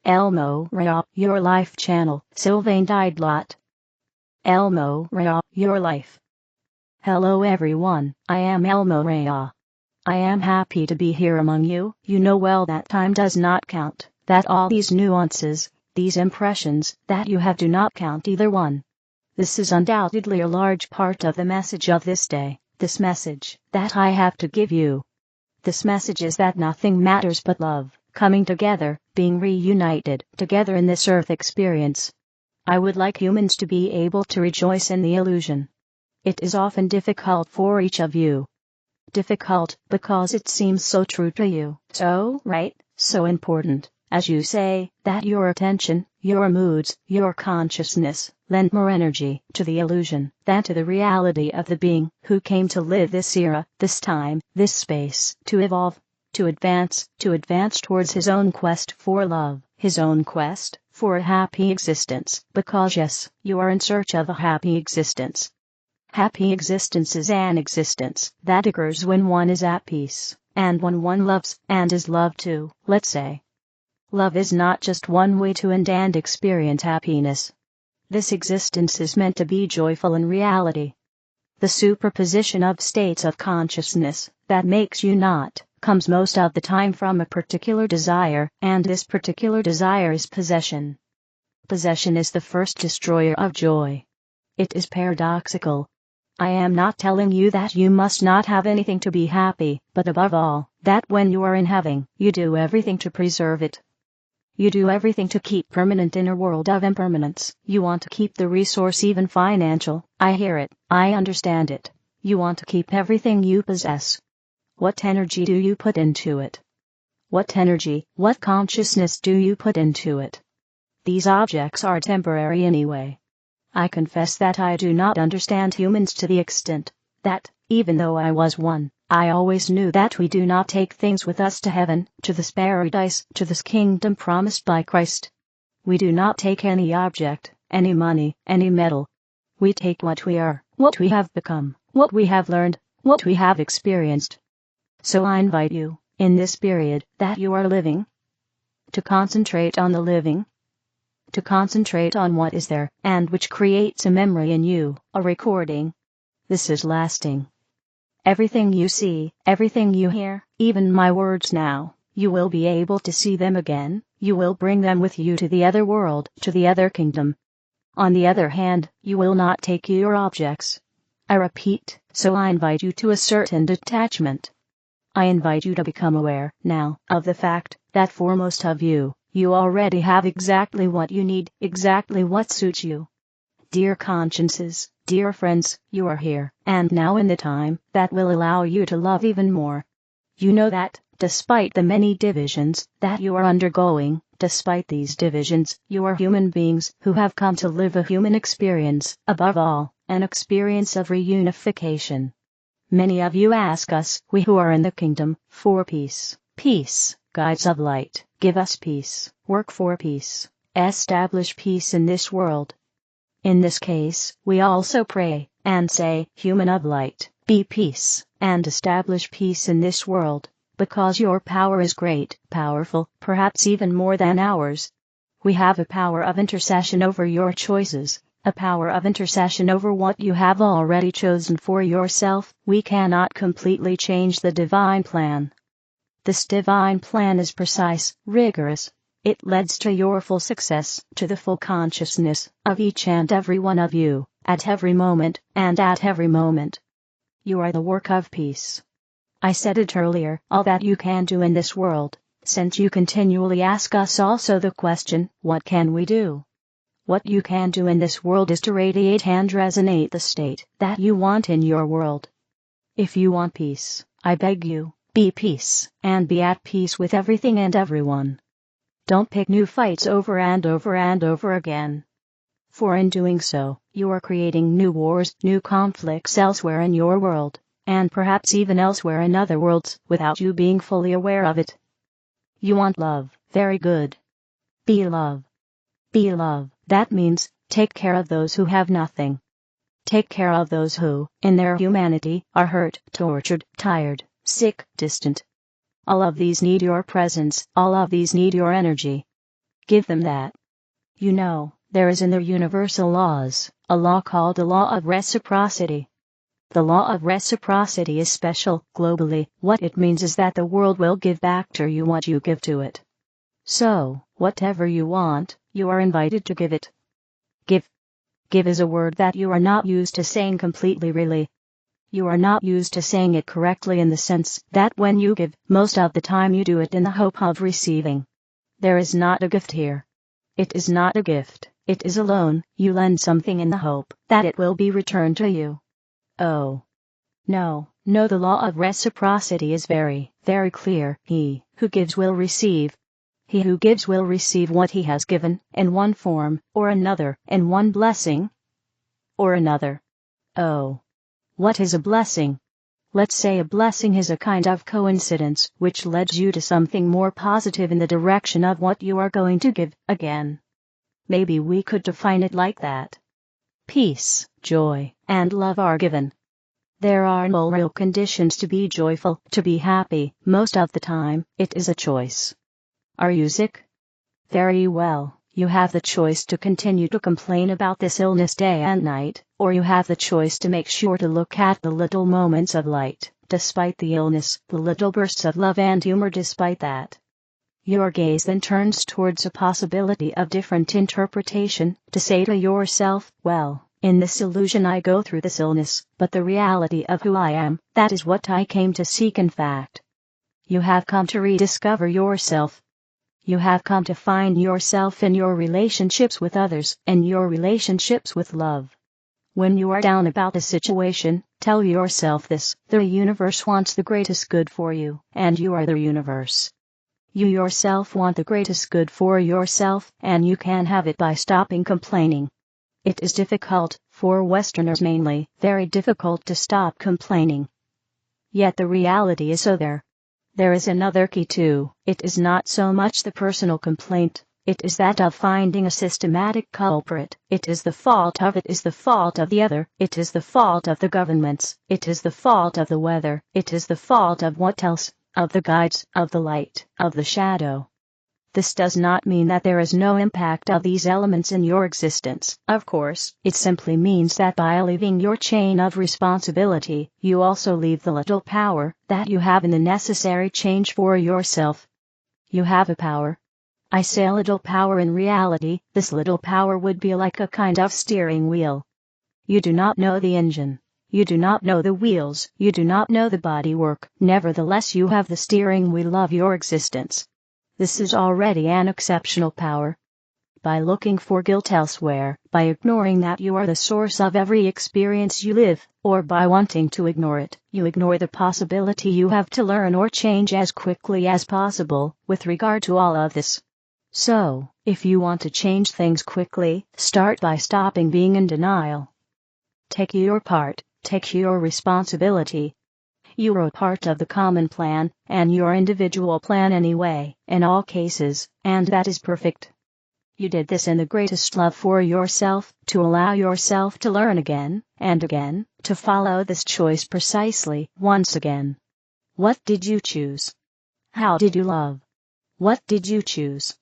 Morya, your life channel, Sylvain Didelot. Morya, your life. Hello everyone, I am Morya. I am happy to be here among you. You know well that time does not count, that all these nuances, these impressions that you have do not count either one. This is undoubtedly a large part of the message of this day, this message that I have to give you. This message is that nothing matters but love, coming together, being reunited together in this earth experience. I would like humans to be able to rejoice in the illusion. It is often difficult for each of you. Difficult because it seems so true to you, so right, so important, as you say, that your attention, your moods, your consciousness, lend more energy to the illusion than to the reality of the being who came to live this era, this time, this space, to evolve, to advance towards his own quest for love, his own quest for a happy existence, because yes, you are in search of a happy existence. Happy existence is an existence that occurs when one is at peace, and when one loves and is loved too, let's say. Love is not just one way to end and experience happiness. This existence is meant to be joyful in reality. The superposition of states of consciousness that makes you not comes most of the time from a particular desire, and this particular desire is possession. Possession is the first destroyer of joy. It is paradoxical. I am not telling you that you must not have anything to be happy, but above all, that when you are in having, you do everything to preserve it. You do everything to keep permanent in a world of impermanence. You want to keep the resource even financial. I hear it, I understand it. You want to keep everything you possess. What energy do you put into it? What energy, what consciousness do you put into it? These objects are temporary anyway. I confess that I do not understand humans to the extent that, even though I was one, I always knew that we do not take things with us to heaven, to this paradise, to this kingdom promised by Christ. We do not take any object, any money, any metal. We take what we are, what we have become, what we have learned, what we have experienced. So I invite you, in this period that you are living, to concentrate on the living, to concentrate on what is there, and which creates a memory in you, a recording. This is lasting. Everything you see, everything you hear, even my words now, you will be able to see them again, you will bring them with you to the other world, to the other kingdom. On the other hand, you will not take your objects. I repeat, so I invite you to a certain detachment. I invite you to become aware, now, of the fact that for most of you, you already have exactly what you need, exactly what suits you. Dear consciences, dear friends, you are here, and now in the time that will allow you to love even more. You know that, despite the many divisions that you are undergoing, despite these divisions, you are human beings who have come to live a human experience, above all, an experience of reunification. Many of you ask us, we who are in the kingdom, for peace. Peace, guides of light, give us peace, work for peace, establish peace in this world. In this case, we also pray, and say, human of light, be peace, and establish peace in this world, because your power is great, powerful, perhaps even more than ours. We have a power of intercession over your choices, a power of intercession over what you have already chosen for yourself. We cannot completely change the divine plan. This divine plan is precise, rigorous. It leads to your full success, to the full consciousness of each and every one of you, at every moment, and at every moment. You are the work of peace. I said it earlier, all that you can do in this world, since you continually ask us also the question, what can we do? What you can do in this world is to radiate and resonate the state that you want in your world. If you want peace, I beg you, be peace, and be at peace with everything and everyone. Don't pick new fights over and over and over again. For in doing so, you are creating new wars, new conflicts elsewhere in your world, and perhaps even elsewhere in other worlds, without you being fully aware of it. You want love, very good. Be love. Be love, that means, take care of those who have nothing. Take care of those who, in their humanity, are hurt, tortured, tired, sick, distant. All of these need your presence, all of these need your energy. Give them that. You know, there is in the universal laws, a law called the law of reciprocity. The law of reciprocity is special, globally. What it means is that the world will give back to you what you give to it. So, whatever you want, you are invited to give it. Give. Give is a word that you are not used to saying completely really. You are not used to saying it correctly in the sense that when you give, most of the time you do it in the hope of receiving. There is not a gift here. It is not a gift, it is a loan. You lend something in the hope that it will be returned to you. Oh. No, the law of reciprocity is very, very clear. He who gives will receive. He who gives will receive what he has given, in one form, or another, in one blessing, or another. Oh. What is a blessing? Let's say a blessing is a kind of coincidence which leads you to something more positive in the direction of what you are going to give, again. Maybe we could define it like that. Peace, joy, and love are given. There are no real conditions to be joyful, to be happy. Most of the time, it is a choice. Are you sick? Very well, you have the choice to continue to complain about this illness day and night, or you have the choice to make sure to look at the little moments of light, despite the illness, the little bursts of love and humor despite that. Your gaze then turns towards a possibility of different interpretation, to say to yourself, well, in this illusion I go through this illness, but the reality of who I am, that is what I came to seek in fact. You have come to rediscover yourself. You have come to find yourself in your relationships with others, and your relationships with love. When you are down about a situation, tell yourself this: the universe wants the greatest good for you, and you are the universe. You yourself want the greatest good for yourself, and you can have it by stopping complaining. It is difficult, for Westerners mainly, very difficult to stop complaining. Yet the reality is so there. There is another key too. It is not so much the personal complaint, it is that of finding a systematic culprit. It is the fault of the other, it is the fault of the governments, it is the fault of the weather, it is the fault of what else, of the guides, of the light, of the shadow. This does not mean that there is no impact of these elements in your existence, of course. It simply means that by leaving your chain of responsibility, you also leave the little power that you have in the necessary change for yourself. You have a power. I say a little power. In reality, this little power would be like a kind of steering wheel. You do not know the engine. You do not know the wheels. You do not know the bodywork. Nevertheless, you have the steering wheel of your existence. This is already an exceptional power. By looking for guilt elsewhere, by ignoring that you are the source of every experience you live, or by wanting to ignore it, you ignore the possibility you have to learn or change as quickly as possible, with regard to all of this. So, if you want to change things quickly, start by stopping being in denial. Take your part, take your responsibility. You are a part of the common plan, and your individual plan anyway, in all cases, and that is perfect. You did this in the greatest love for yourself, to allow yourself to learn again, and again, to follow this choice precisely, once again. What did you choose? How did you love? What did you choose?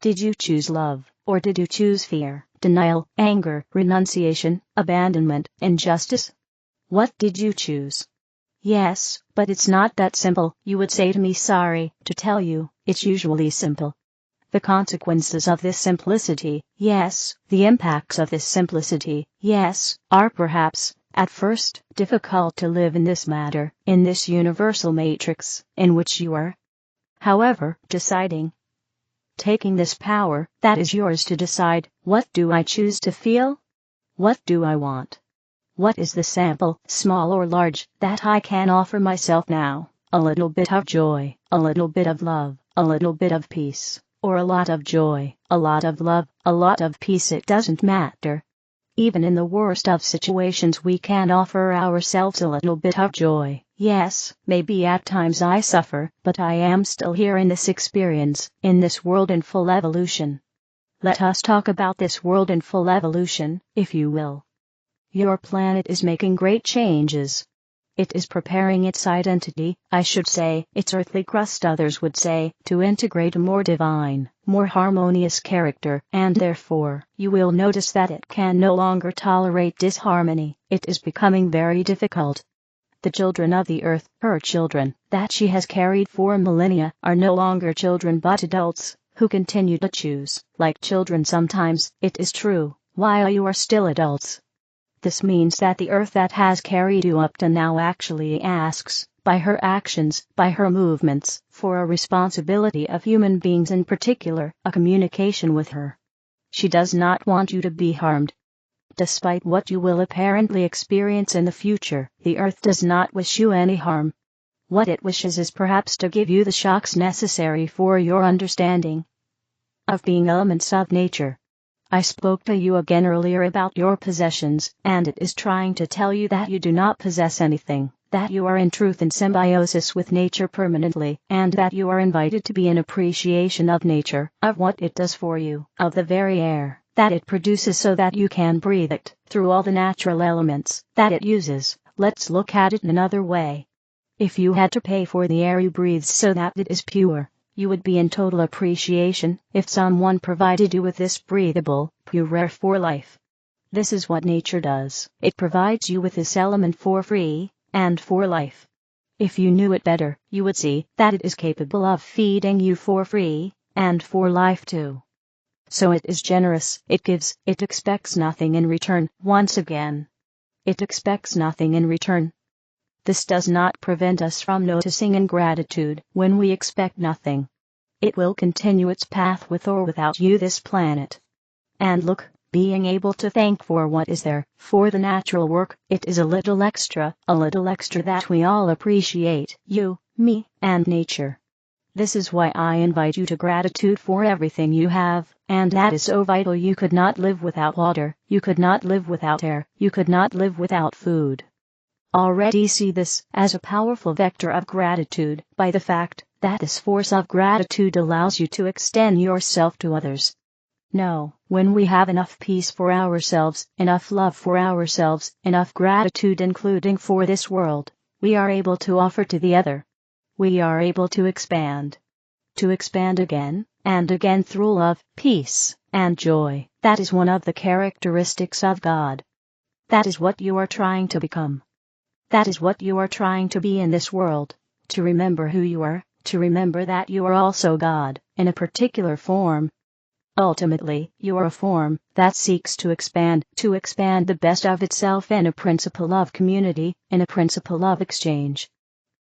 Did you choose love, or did you choose fear, denial, anger, renunciation, abandonment, injustice? What did you choose? Yes, but it's not that simple. You would say to me, sorry to tell you, it's usually simple. The consequences of this simplicity, yes, the impacts of this simplicity, yes, are perhaps, at first, difficult to live in this matter, in this universal matrix, in which you are. However, deciding, taking this power, that is yours to decide, what do I choose to feel? What do I want? What is the sample, small or large, that I can offer myself now? A little bit of joy, a little bit of love, a little bit of peace, or a lot of joy, a lot of love, a lot of peace. It doesn't matter. Even in the worst of situations we can offer ourselves a little bit of joy. Yes, maybe at times I suffer, but I am still here in this experience, in this world in full evolution. Let us talk about this world in full evolution, if you will. Your planet is making great changes. It is preparing its identity, I should say, its earthly crust others would say, to integrate a more divine, more harmonious character, and therefore, you will notice that it can no longer tolerate disharmony. It is becoming very difficult. The children of the earth, her children, that she has carried for millennia, are no longer children but adults, who continue to choose, like children sometimes, it is true, while you are still adults. This means that the earth that has carried you up to now actually asks, by her actions, by her movements, for a responsibility of human beings in particular, a communication with her. She does not want you to be harmed. Despite what you will apparently experience in the future, the earth does not wish you any harm. What it wishes is perhaps to give you the shocks necessary for your understanding of being elements of nature. I spoke to you again earlier about your possessions, and it is trying to tell you that you do not possess anything, that you are in truth in symbiosis with nature permanently, and that you are invited to be in appreciation of nature, of what it does for you, of the very air that it produces so that you can breathe it, through all the natural elements that it uses. Let's look at it another way. If you had to pay for the air you breathe so that it is pure, you would be in total appreciation if someone provided you with this breathable, pure air for life. This is what nature does. It provides you with this element for free, and for life. If you knew it better, you would see that it is capable of feeding you for free, and for life too. So it is generous, it gives, it expects nothing in return. Once again, it expects nothing in return. This does not prevent us from noticing ingratitude when we expect nothing. It will continue its path with or without you this planet. And look, being able to thank for what is there, for the natural work, it is a little extra that we all appreciate, you, me, and nature. This is why I invite you to gratitude for everything you have, and that is so vital. You could not live without water, you could not live without air, you could not live without food. Already see this as a powerful vector of gratitude by the fact that this force of gratitude allows you to extend yourself to others. No, when we have enough peace for ourselves, enough love for ourselves, enough gratitude including for this world, we are able to offer to the other. We are able to expand again and again through love, peace, and joy. That is one of the characteristics of God. That is what you are trying to become. That is what you are trying to be in this world, to remember who you are, to remember that you are also God, in a particular form. Ultimately, you are a form that seeks to expand the best of itself in a principle of community, in a principle of exchange.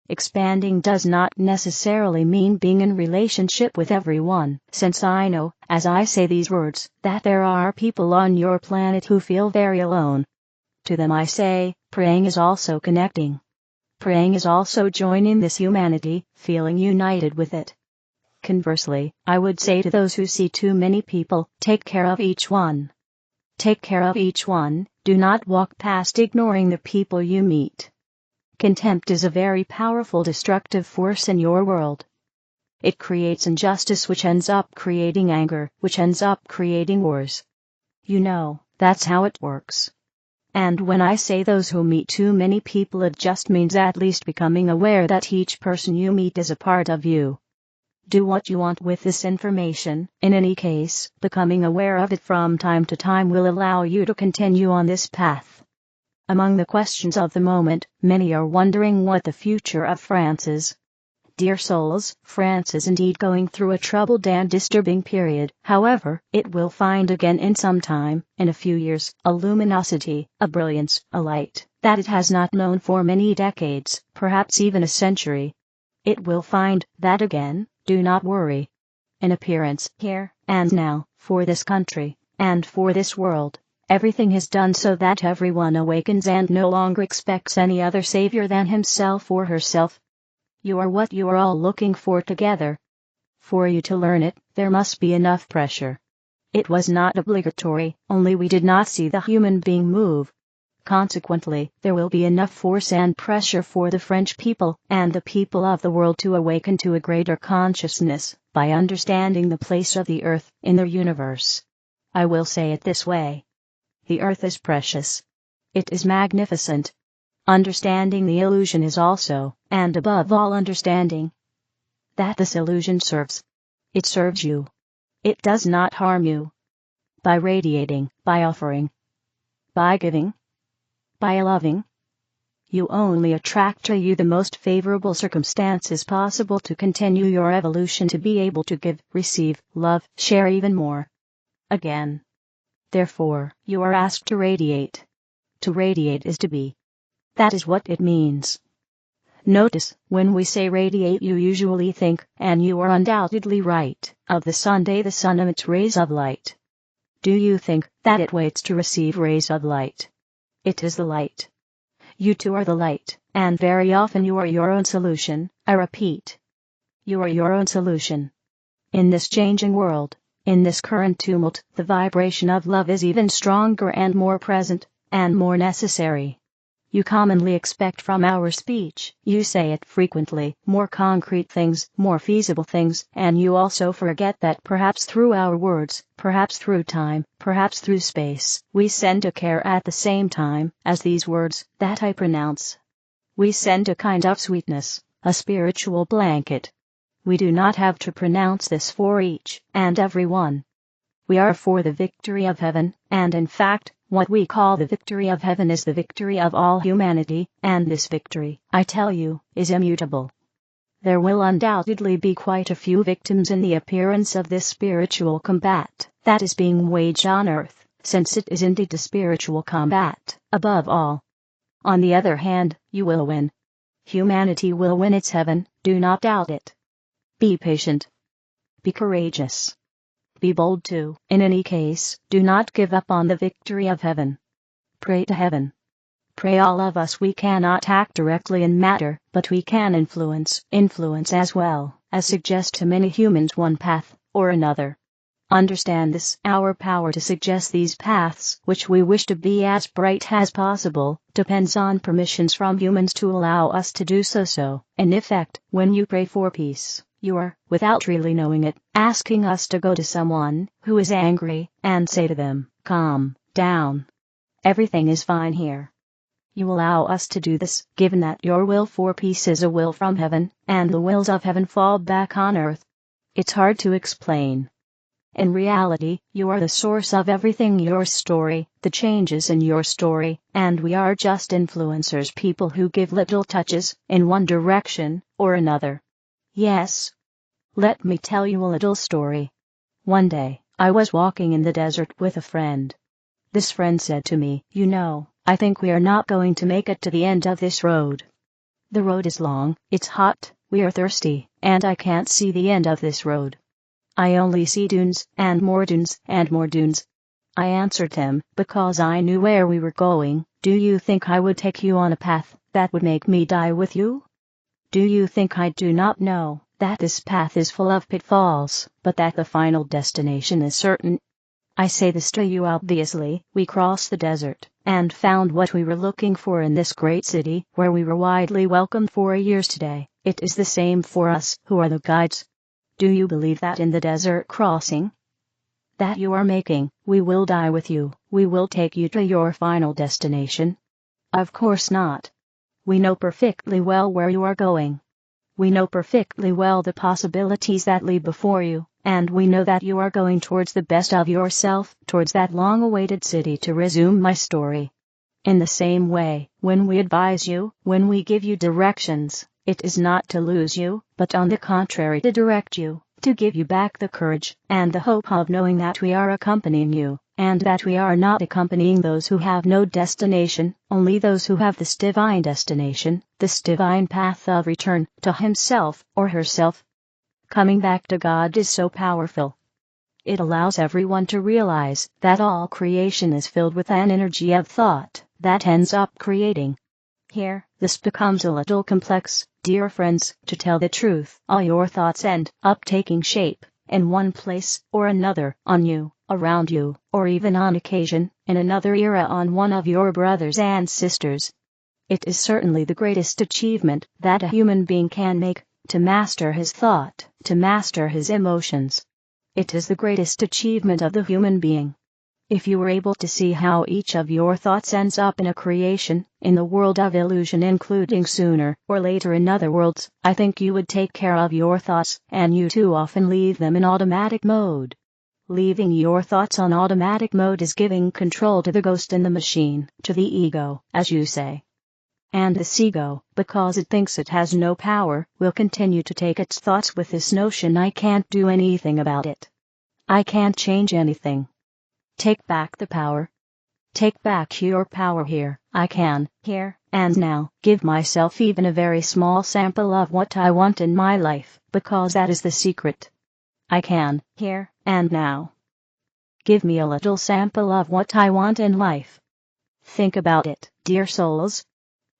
Expanding does not necessarily mean being in relationship with everyone, since I know, as I say these words, that there are people on your planet who feel very alone. To them I say, praying is also connecting. Praying is also joining this humanity, feeling united with it. Conversely, I would say to those who see too many people, take care of each one. Take care of each one, do not walk past ignoring the people you meet. Contempt is a very powerful destructive force in your world. It creates injustice which ends up creating anger, which ends up creating wars. You know, that's how it works. And when I say those who meet too many people, it just means at least becoming aware that each person you meet is a part of you. Do what you want with this information. In any case, becoming aware of it from time to time will allow you to continue on this path. Among the questions of the moment, many are wondering what the future of France is. Dear souls, France is indeed going through a troubled and disturbing period. However, it will find again in some time, in a few years, a luminosity, a brilliance, a light, that it has not known for many decades, perhaps even a century. It will find that again, do not worry. In appearance, here, and now, for this country, and for this world, everything is done so that everyone awakens and no longer expects any other savior than himself or herself. You are what you are all looking for together. For you to learn it, there must be enough pressure. It was not obligatory, only we did not see the human being move. Consequently, there will be enough force and pressure for the French people and the people of the world to awaken to a greater consciousness, by understanding the place of the earth in the universe. I will say it this way. The earth is precious. It is magnificent. Understanding the illusion is also, and above all understanding, that this illusion serves. It serves you. It does not harm you. By radiating, by offering, by giving, by loving, you only attract to you the most favorable circumstances possible to continue your evolution, to be able to give, receive, love, share even more. Again. Therefore, you are asked to radiate. To radiate is to be. That is what it means. Notice, when we say radiate, you usually think, and you are undoubtedly right, of the Sunday the sun emits rays of light. Do you think that it waits to receive rays of light? It is the light. You too are the light, and very often you are your own solution. I repeat. You are your own solution. In this changing world, in this current tumult, the vibration of love is even stronger and more present, and more necessary. You commonly expect from our speech, you say it frequently, more concrete things, more feasible things, and you also forget that perhaps through our words, perhaps through time, perhaps through space, we send a care at the same time as these words that I pronounce. We send a kind of sweetness, a spiritual blanket. We do not have to pronounce this for each and every one. We are for the victory of heaven, and in fact, what we call the victory of heaven is the victory of all humanity, and this victory, I tell you, is immutable. There will undoubtedly be quite a few victims in the appearance of this spiritual combat that is being waged on earth, since it is indeed a spiritual combat, above all. On the other hand, you will win. Humanity will win its heaven, do not doubt it. Be patient. Be courageous. Be bold too. In any case, do not give up on the victory of heaven. Pray to heaven. Pray all of us. We cannot act directly in matter, but we can influence as well as suggest to many humans one path or another. Understand this. Our power to suggest these paths, which we wish to be as bright as possible, depends on permissions from humans to allow us to do so. So, in effect, when you pray for peace, you are, without really knowing it, asking us to go to someone who is angry and say to them, calm down. Everything is fine here. You allow us to do this, given that your will for peace is a will from heaven, and the wills of heaven fall back on earth. It's hard to explain. In reality, you are the source of everything, your story, the changes in your story, and we are just influencers, people who give little touches, in one direction or another. Yes. Let me tell you a little story. One day, I was walking in the desert with a friend. This friend said to me, "You know, I think we are not going to make it to the end of this road. The road is long, it's hot, we are thirsty, and I can't see the end of this road. I only see dunes, and more dunes, and more dunes." I answered him, because I knew where we were going, "Do you think I would take you on a path that would make me die with you? Do you think I do not know that this path is full of pitfalls, but that the final destination is certain?" I say this to you obviously. We crossed the desert, and found what we were looking for in this great city, where we were widely welcomed for years today. It is the same for us, who are the guides. Do you believe that in the desert crossing that you are making, we will die with you, we will take you to your final destination? Of course not. We know perfectly well where you are going. We know perfectly well the possibilities that lie before you, and we know that you are going towards the best of yourself, towards that long-awaited city. To resume my story. In the same way, when we advise you, when we give you directions, it is not to lose you, but on the contrary to direct you, to give you back the courage and the hope of knowing that we are accompanying you, and that we are not accompanying those who have no destination, only those who have this divine destination, this divine path of return to himself or herself. Coming back to God is so powerful. It allows everyone to realize that all creation is filled with an energy of thought that ends up creating. Here, this becomes a little complex, dear friends. To tell the truth, all your thoughts end up taking shape in one place or another, on you, around you, or even on occasion, in another era, on one of your brothers and sisters. It is certainly the greatest achievement that a human being can make, to master his thought, to master his emotions. It is the greatest achievement of the human being. If you were able to see how each of your thoughts ends up in a creation, in the world of illusion, including sooner or later in other worlds, I think you would take care of your thoughts, and you too often leave them in automatic mode. Leaving your thoughts on automatic mode is giving control to the ghost in the machine, to the ego, as you say. And this ego, because it thinks it has no power, will continue to take its thoughts with this notion: I can't do anything about it. I can't change anything. Take back the power. Take back your power here. I can, here and now, give myself even a very small sample of what I want in my life, because that is the secret. I can, here and now. Give me a little sample of what I want in life. Think about it, dear souls.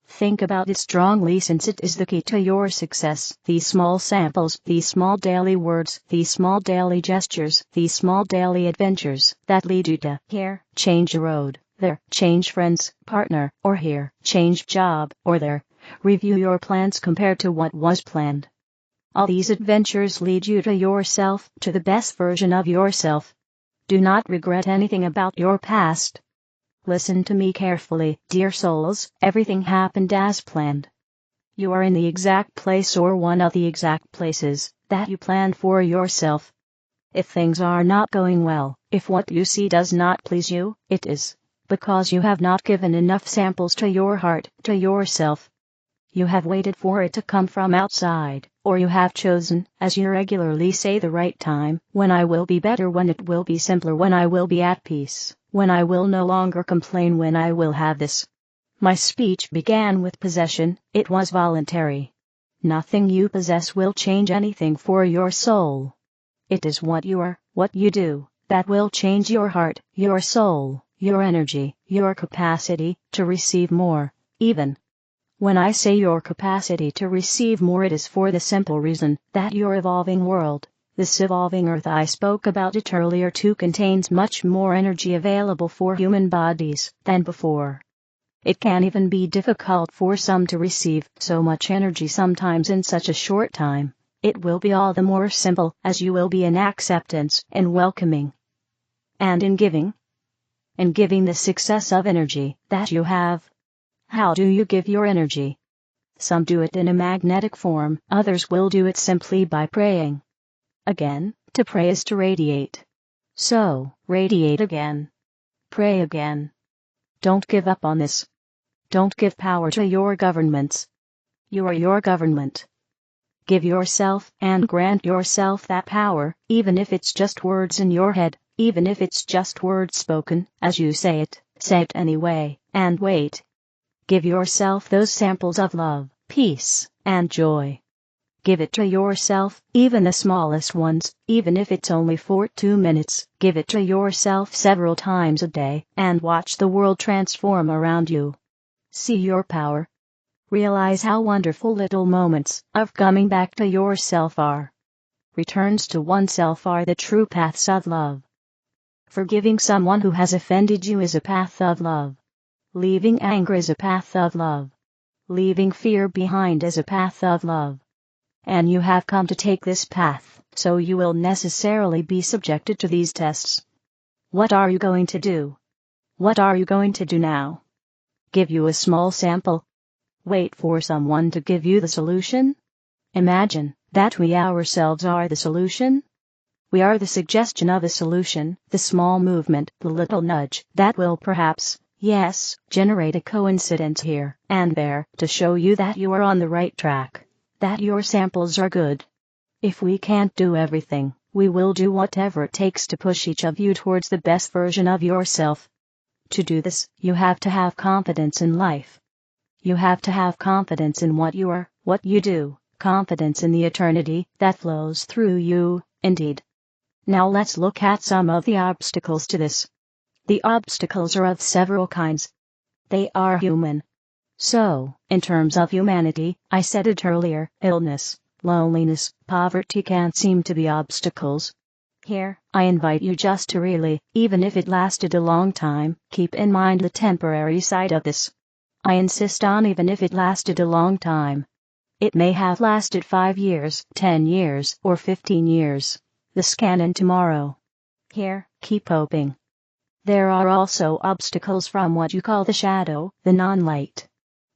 Think about it strongly, since it is the key to your success. These small samples, these small daily words, these small daily gestures, these small daily adventures that lead you to here, change a road, there, change friends, partner, or here, change job, or there, review your plans compared to what was planned. All these adventures lead you to yourself, to the best version of yourself. Do not regret anything about your past. Listen to me carefully, dear souls. Everything happened as planned. You are in the exact place, or one of the exact places, that you planned for yourself. If things are not going well, if what you see does not please you, it is because you have not given enough samples to your heart, to yourself. You have waited for it to come from outside, or you have chosen, as you regularly say, the right time, when I will be better, when it will be simpler, when I will be at peace, when I will no longer complain, when I will have this. My speech began with possession. It was voluntary. Nothing you possess will change anything for your soul. It is what you are, what you do, that will change your heart, your soul, your energy, your capacity to receive more, even. When I say your capacity to receive more, it is for the simple reason that your evolving world, this evolving earth I spoke about it earlier too, contains much more energy available for human bodies than before. It can even be difficult for some to receive so much energy sometimes in such a short time. It will be all the more simple as you will be in acceptance and welcoming. And in giving the success of energy that you have. How do you give your energy? Some do it in a magnetic form, others will do it simply by praying. Again, to pray is to radiate. So, radiate again. Pray again. Don't give up on this. Don't give power to your governments. You are your government. Give yourself and grant yourself that power, even if it's just words in your head, even if it's just words spoken, as you say it anyway, and wait. Give yourself those samples of love, peace, and joy. Give it to yourself, even the smallest ones, even if it's only for 2 minutes. Give it to yourself several times a day, and watch the world transform around you. See your power. Realize how wonderful little moments of coming back to yourself are. Returns to oneself are the true paths of love. Forgiving someone who has offended you is a path of love. Leaving anger is a path of love. Leaving fear behind is a path of love. And you have come to take this path, so you will necessarily be subjected to these tests. What are you going to do? What are you going to do now? Give you a small sample. Wait for someone to give you the solution? Imagine that we ourselves are the solution. We are the suggestion of a solution, the small movement, the little nudge that will perhaps, yes, generate a coincidence here and there to show you that you are on the right track, that your samples are good. If we can't do everything, we will do whatever it takes to push each of you towards the best version of yourself. To do this, you have to have confidence in life. You have to have confidence in what you are, what you do, confidence in the eternity that flows through you, indeed. Now let's look at some of the obstacles to this. The obstacles are of several kinds. They are human. So, in terms of humanity, I said it earlier, illness, loneliness, poverty can't seem to be obstacles. Here, I invite you just to really, even if it lasted a long time, keep in mind the temporary side of this. I insist on even if it lasted a long time. It may have lasted 5 years, 10 years, or 15 years. The scan in tomorrow. Here, keep hoping. There are also obstacles from what you call the shadow, the non-light.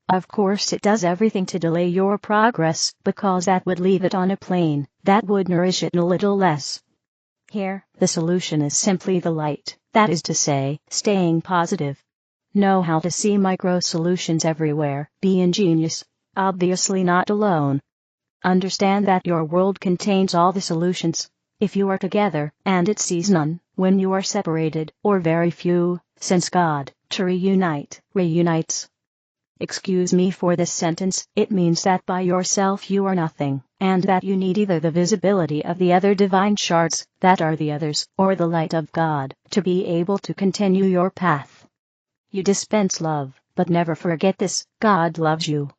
Of course it does everything to delay your progress, because that would leave it on a plane that would nourish it a little less. Here, the solution is simply the light, that is to say, staying positive. Know how to see micro-solutions everywhere, be ingenious, obviously not alone. Understand that your world contains all the solutions. If you are together, and it sees none, when you are separated, or very few, since God, to reunite, reunites. Excuse me for this sentence, it means that by yourself you are nothing, and that you need either the visibility of the other divine shards, that are the others, or the light of God, to be able to continue your path. You dispense love, but never forget this, God loves you.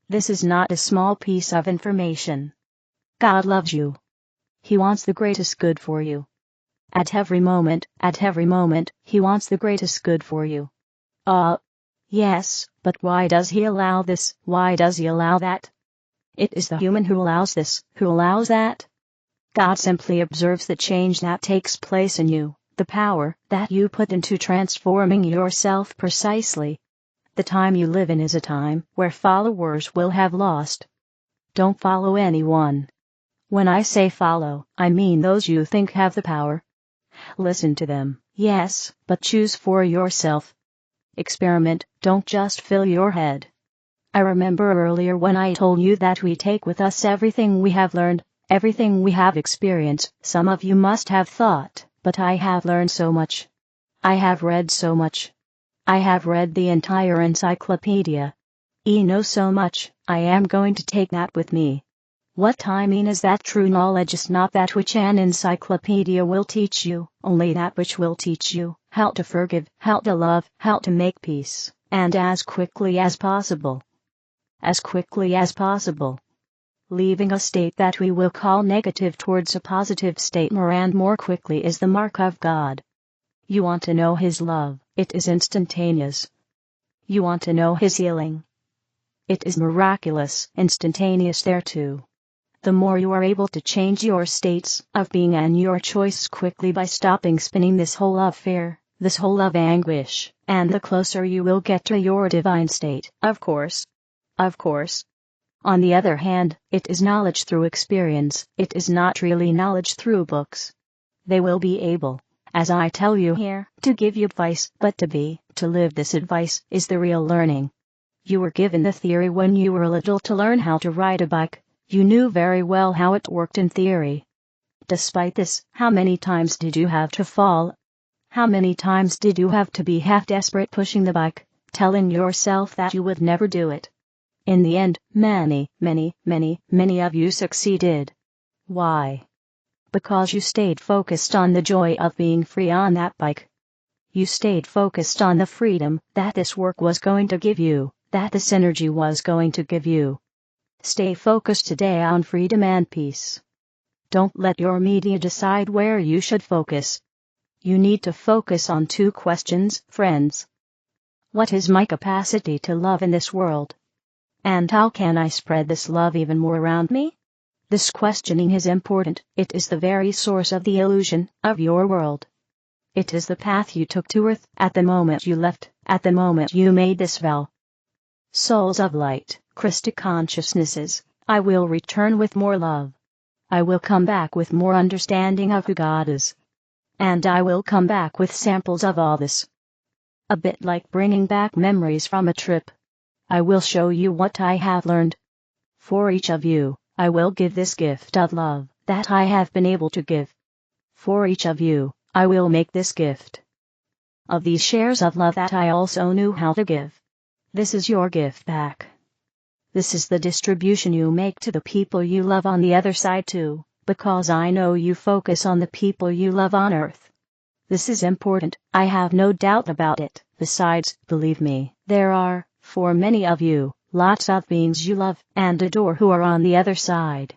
This is not a small piece of information. God loves you. He wants the greatest good for you. At every moment, He wants the greatest good for you. Yes, but why does He allow this? Why does He allow that? It is the human who allows this, who allows that. God simply observes the change that takes place in you, the power that you put into transforming yourself precisely. The time you live in is a time where followers will have lost. Don't follow anyone. When I say follow, I mean those you think have the power. Listen to them, yes, but choose for yourself. Experiment, don't just fill your head. I remember earlier when I told you that we take with us everything we have learned, everything we have experienced. Some of you must have thought, but I have learned so much. I have read so much. I have read the entire encyclopedia. I know so much, I am going to take that with me. What I mean is that true knowledge is not that which an encyclopedia will teach you, only that which will teach you how to forgive, how to love, how to make peace, and as quickly as possible. As quickly as possible. Leaving a state that we will call negative towards a positive state more and more quickly is the mark of God. You want to know His love, it is instantaneous. You want to know His healing. It is miraculous, instantaneous there too. The more you are able to change your states of being and your choice quickly by stopping spinning this whole of fear, this whole of anguish, and the closer you will get to your divine state, of course. Of course. On the other hand, it is knowledge through experience, it is not really knowledge through books. They will be able, as I tell you here, to give you advice, but to live this advice, is the real learning. You were given the theory when you were little to learn how to ride a bike. You knew very well how it worked in theory. Despite this, how many times did you have to fall? How many times did you have to be half desperate pushing the bike, telling yourself that you would never do it? In the end, many of you succeeded. Why? Because you stayed focused on the joy of being free on that bike. You stayed focused on the freedom that this work was going to give you, that this energy was going to give you. Stay focused today on freedom and peace. Don't let your media decide where you should focus. You need to focus on two questions, friends. What is my capacity to love in this world? And how can I spread this love even more around me? This questioning is important, it is the very source of the illusion of your world. It is the path you took to earth at the moment you left, at the moment you made this vow. Souls of light, Christic consciousnesses, I will return with more love. I will come back with more understanding of who God is. And I will come back with samples of all this. A bit like bringing back memories from a trip. I will show you what I have learned. For each of you, I will give this gift of love that I have been able to give. For each of you, I will make this gift of these shares of love that I also knew how to give. This is your gift back. This is the distribution you make to the people you love on the other side too, because I know you focus on the people you love on earth. This is important, I have no doubt about it. Besides, believe me, there are, for many of you, lots of beings you love and adore who are on the other side.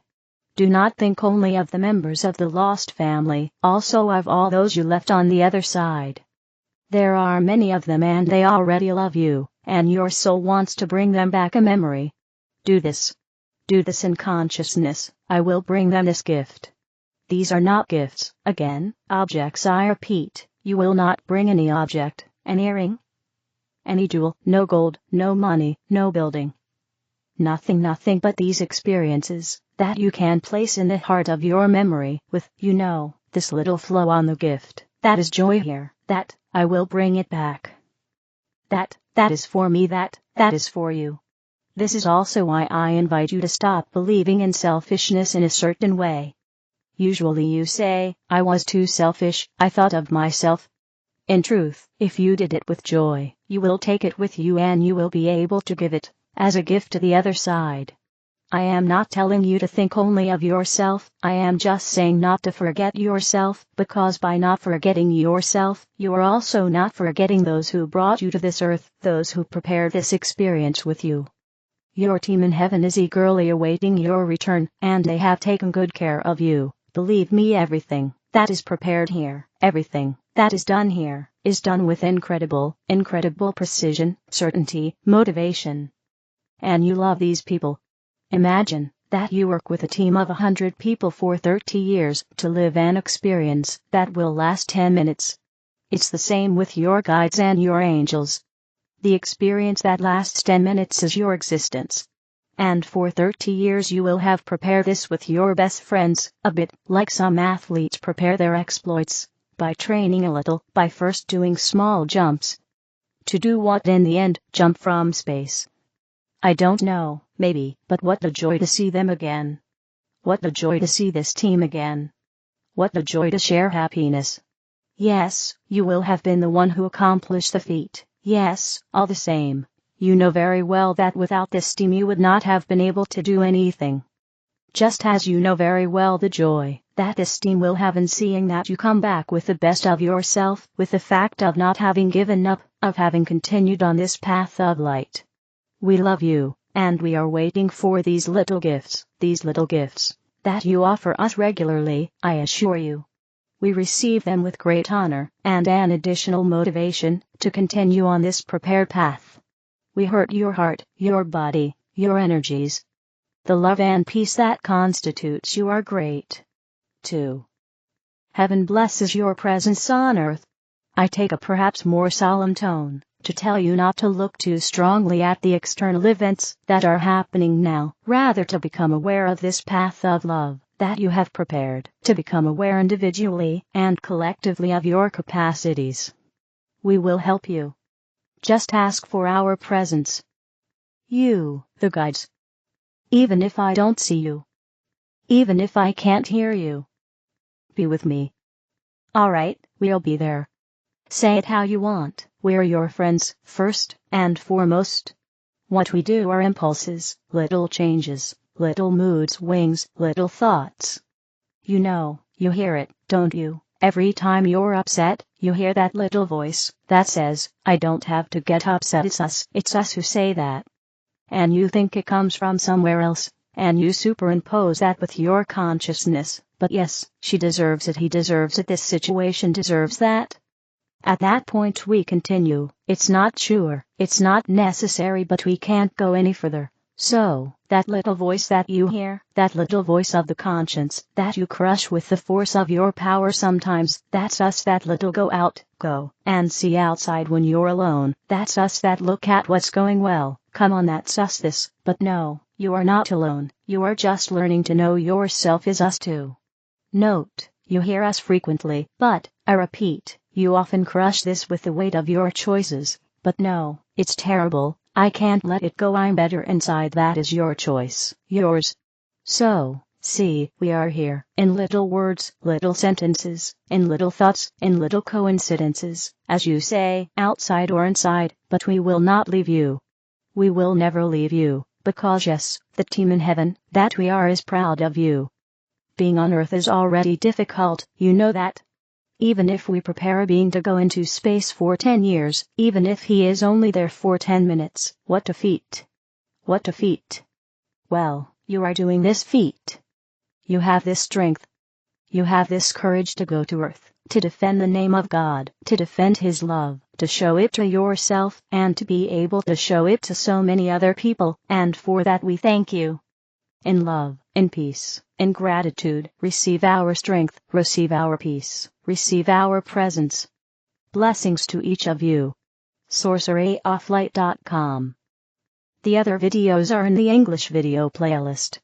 Do not think only of the members of the lost family, also of all those you left on the other side. There are many of them and they already love you, and your soul wants to bring them back a memory. Do this. Do this in consciousness, I will bring them this gift. These are not gifts, again, objects I repeat, You will not bring any object, an earring, any jewel, no gold, no money, no building. Nothing but these experiences that you can place in the heart of your memory with, this little flow on the gift. That is joy here, that, I will bring it back. That is for me, that is for you. This is also why I invite you to stop believing in selfishness in a certain way. Usually you say, I was too selfish, I thought of myself. In truth, if you did it with joy, you will take it with you and you will be able to give it as a gift to the other side. I am not telling you to think only of yourself, I am just saying not to forget yourself, because by not forgetting yourself, you are also not forgetting those who brought you to this earth, those who prepared this experience with you. Your team in heaven is eagerly awaiting your return, and they have taken good care of you. Believe me, everything that is prepared here, everything that is done here, is done with incredible precision, certainty, motivation. And you love these people. Imagine that you work with a team of 100 people for 30 years to live an experience that will last 10 minutes. It's the same with your guides and your angels. The experience that lasts 10 minutes is your existence. And for 30 years you will have prepared this with your best friends, a bit like some athletes prepare their exploits, by training a little, by first doing small jumps. To do what in the end? Jump from space. I don't know, maybe, but what a joy to see them again. What a joy to see this team again. What a joy to share happiness. Yes, you will have been the one who accomplished the feat. Yes, all the same, you know very well that without this team you would not have been able to do anything. Just as you know very well the joy that this team will have in seeing that you come back with the best of yourself, with the fact of not having given up, of having continued on this path of light. We love you, and we are waiting for these little gifts that you offer us regularly, I assure you. We receive them with great honor, and an additional motivation to continue on this prepared path. We hurt your heart, your body, your energies. The love and peace that constitutes you are great. 2. Heaven blesses your presence on earth. I take a perhaps more solemn tone to tell you not to look too strongly at the external events that are happening now, rather to become aware of this path of love that you have prepared, to become aware individually and collectively of your capacities. We will help you. Just ask for our presence. You, the guides. Even if I don't see you. Even if I can't hear you. Be with me. All right, we'll be there. Say it how you want. We're your friends, first and foremost. What we do are impulses, little changes, little mood swings, little thoughts. You know, you hear it, don't you? Every time you're upset, you hear that little voice that says, I don't have to get upset, it's us who say that. And you think it comes from somewhere else, and you superimpose that with your consciousness, but yes, she deserves it, he deserves it, this situation deserves that. At that point we continue, it's not sure, it's not necessary, but we can't go any further. So, that little voice that you hear, that little voice of the conscience, that you crush with the force of your power sometimes, that's us, that little go and see outside when you're alone, that's us, that look at what's going well, come on, that's us, this, but no, you are not alone, you are just learning to know yourself is us too. Note, you hear us frequently, but, I repeat, you often crush this with the weight of your choices, but no, it's terrible, I can't let it go, I'm better inside, that is your choice, yours. So, see, we are here, in little words, little sentences, in little thoughts, in little coincidences, as you say, outside or inside, but we will not leave you. We will never leave you, because yes, the team in heaven, that we are, is proud of you. Being on Earth is already difficult, you know that. Even if we prepare a being to go into space for 10 years, even if he is only there for 10 minutes, what a feat! What a feat! Well, you are doing this feat. You have this strength. You have this courage to go to Earth, to defend the name of God, to defend His love, to show it to yourself, and to be able to show it to so many other people, and for that we thank you. In love, in peace, in gratitude, receive our strength, receive our peace, receive our presence. Blessings to each of you. sorceryofflight.com. The other videos are in the English video playlist.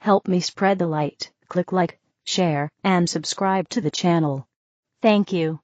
Help me spread the light. Click like, share, and subscribe to the channel. Thank you.